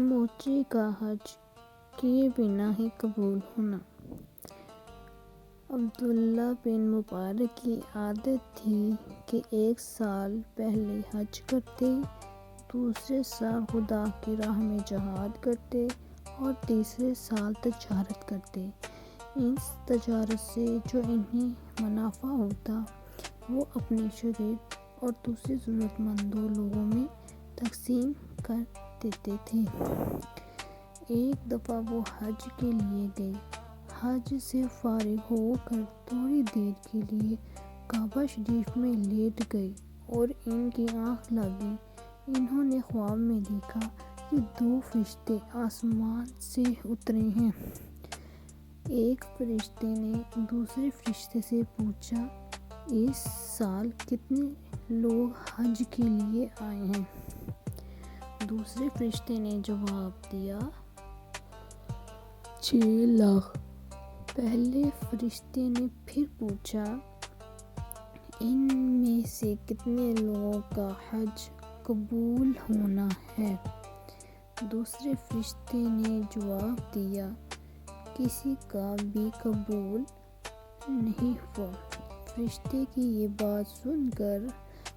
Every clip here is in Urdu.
موچی کا حج کیے بنا ہی قبول ہونا۔ عبداللہ بن مبارک کی عادت تھی کہ ایک سال پہلے حج کرتے، دوسرے سال خدا کی راہ میں جہاد کرتے اور تیسرے سال تجارت کرتے۔ اس تجارت سے جو انہیں منافع ہوتا وہ اپنے شاگرد اور دوسرے ضرورت مند لوگوں میں تقسیم کر دیتے تھے۔ ایک دفعہ وہ حج کے لیے گئے۔ حج سے فارغ ہو کر تھوڑی دیر کے لیے کعبہ شریف میں لیٹ گئے اور ان کی آنکھ لگی۔ انہوں نے خواب میں دیکھا کہ دو فرشتے آسمان سے اترے ہیں۔ ایک فرشتے نے دوسرے فرشتے سے پوچھا، اس سال کتنے لوگ حج کے لیے آئے ہیں؟ دوسرے فرشتے نے جواب دیا، 6 لاکھ۔ پہلے فرشتے نے پھر پوچھا، ان میں سے کتنے لوگوں کا حج قبول ہونا ہے؟ دوسرے فرشتے نے جواب دیا، کسی کا بھی قبول نہیں ہوا۔ فرشتے کی یہ بات سن کر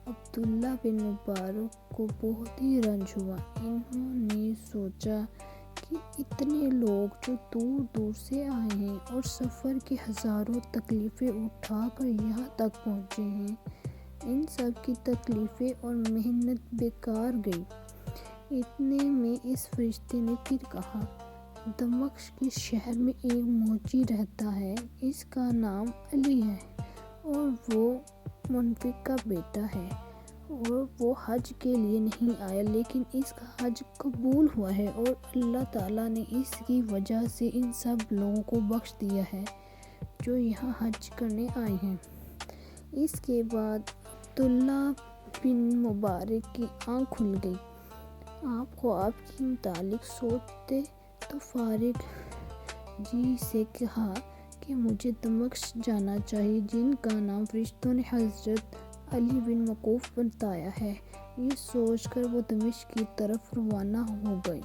عبداللہ بن مبارک کو بہت ہی رنج ہوا۔ انہوں نے سوچا کہ اتنے لوگ جو دور دور سے آئے ہیں اور سفر کی ہزاروں تکلیفیں اٹھا کر یہاں تک پہنچے ہیں، ان سب کی تکلیفیں اور محنت بیکار گئی۔ اتنے میں اس فرشتے نے پھر کہا، دمشق کے شہر میں ایک موچی رہتا ہے، اس کا نام علی ہے اور وہ منافق کا بیٹا ہے، اور وہ حج کے لیے نہیں آیا لیکن اس کا حج قبول ہوا ہے اور اللہ تعالیٰ نے اس کی وجہ سے ان سب لوگوں کو بخش دیا ہے جو یہاں حج کرنے آئے ہیں۔ اس کے بعد عبداللہ بن مبارک کی آنکھ کھل گئی۔ آپ خواب کے متعلق سوچتے تو فارغ جی سے کہا کہ مجھے دمشق جانا چاہیے جن کا نام فرشتوں نے حضرت علی بن موقوف بتایا ہے۔ یہ سوچ کر وہ دمشق کی طرف روانہ ہو گئے۔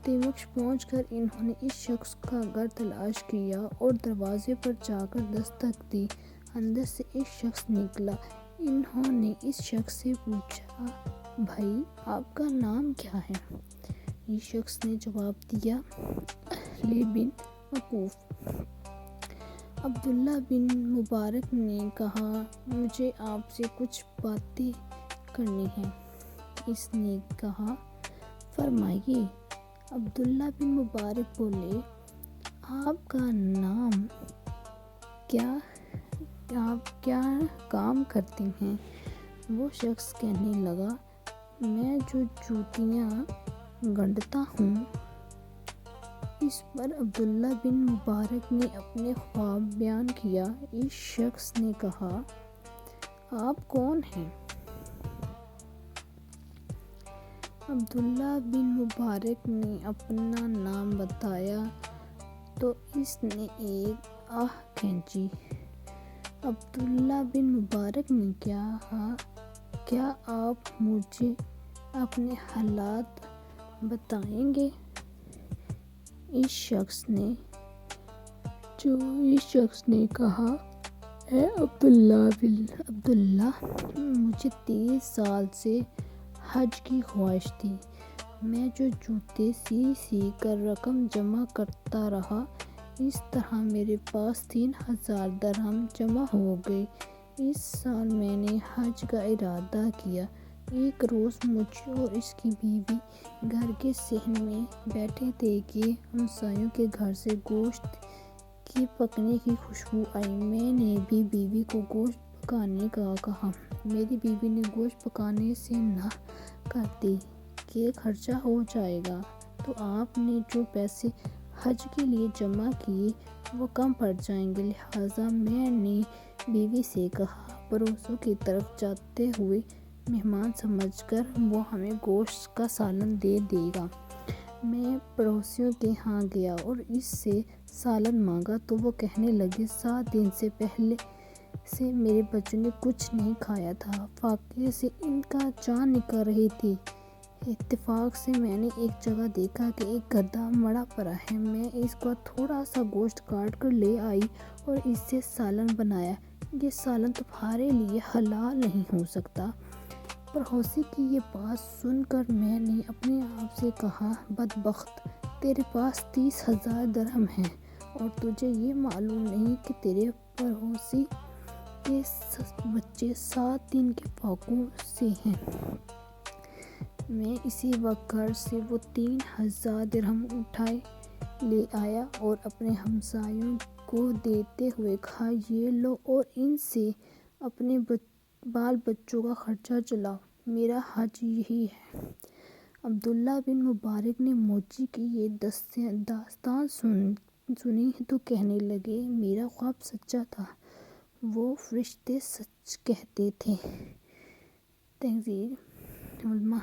دمشق پہنچ کر انہوں نے اس شخص کا گھر تلاش کیا اور دروازے پر جا کر دستک دی۔ اندر سے ایک شخص نکلا۔ انہوں نے اس شخص سے پوچھا، بھائی آپ کا نام کیا ہے؟ اس شخص نے جواب دیا، علی بن موقوف۔ عبداللہ بن مبارک نے کہا، مجھے آپ سے کچھ باتیں کرنی ہیں۔ اس نے کہا، فرمائیے۔ عبداللہ بن مبارک بولے، آپ کا نام کیا؟ آپ کیا کام کرتے ہیں؟ وہ شخص کہنے لگا، میں جو جوتیاں گھڑتا ہوں۔ اس پر عبداللہ بن مبارک نے اپنے خواب بیان کیا۔ اس شخص نے کہا، آپ کون ہیں؟ عبداللہ بن مبارک نے اپنا نام بتایا تو اس نے ایک آہ کھینچی۔ عبداللہ بن مبارک نے کہا، کیا آپ مجھے اپنے حالات بتائیں گے؟ اس شخص نے کہا، اے عبداللہ، مجھے 30 سال سے حج کی خواہش تھی۔ میں جو جوتے سی کر رقم جمع کرتا رہا، اس طرح میرے پاس 3000 درہم جمع ہو گئے۔ اس سال میں نے حج کا ارادہ کیا۔ ایک روز مجھے اور اس کی بیوی گھر کے صحن میں بیٹھے تھے کہ ہمسایوں کے گھر سے گوشت کے پکنے کی خوشبو آئی۔ میں نے بھی بیوی کو گوشت پکانے کا کہا۔ میری بیوی نے گوشت پکانے سے نہ کر دی کہ خرچہ ہو جائے گا، تو آپ نے جو پیسے حج کے لیے جمع کیے وہ کم پڑ جائیں گے، لہٰذا میں نے بیوی سے کہا، پڑوسیوں کی طرف جاتے ہوئے مہمان سمجھ کر وہ ہمیں گوشت کا سالن دے دے گا۔ میں پڑوسیوں کے ہاں گیا اور اس سے سالن مانگا تو وہ کہنے لگے، 7 دن سے پہلے سے میرے بچوں نے کچھ نہیں کھایا تھا۔ فاقے سے ان کا جان نکل رہی تھی۔ اتفاق سے میں نے ایک جگہ دیکھا کہ ایک گدھا مڑا پڑا ہے۔ میں اس کا تھوڑا سا گوشت کاٹ کر لے آئی اور اس سے سالن بنایا۔ یہ سالن تمہارے لیے حلال نہیں ہو سکتا۔ پڑوسی کی یہ بات سن کر میں نے اپنے آپ سے کہا، بدبخت، تیرے پاس 30,000 درہم ہیں اور تجھے یہ معلوم نہیں کہ تیرے پڑوسی کے بچے 7 دن کے پاکوں سے ہیں۔ میں اسی وقت گھر سے وہ 3,000 درہم اٹھائے لے آیا اور اپنے ہمسایوں کو دیتے ہوئے کہا، یہ لو اور ان سے اپنے بال بچوں کا خرچہ چلاؤ، میرا حج یہی ہے۔ عبداللہ بن مبارک نے موچی کی یہ داستان سنی تو کہنے لگے، میرا خواب سچا تھا، وہ فرشتے سچ کہتے تھے۔ تحذیر علما،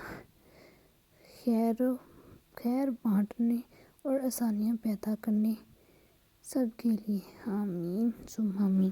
خیر بانٹنے اور آسانیاں پیدا کرنے سب کے لیے۔ آمین ثم آمین۔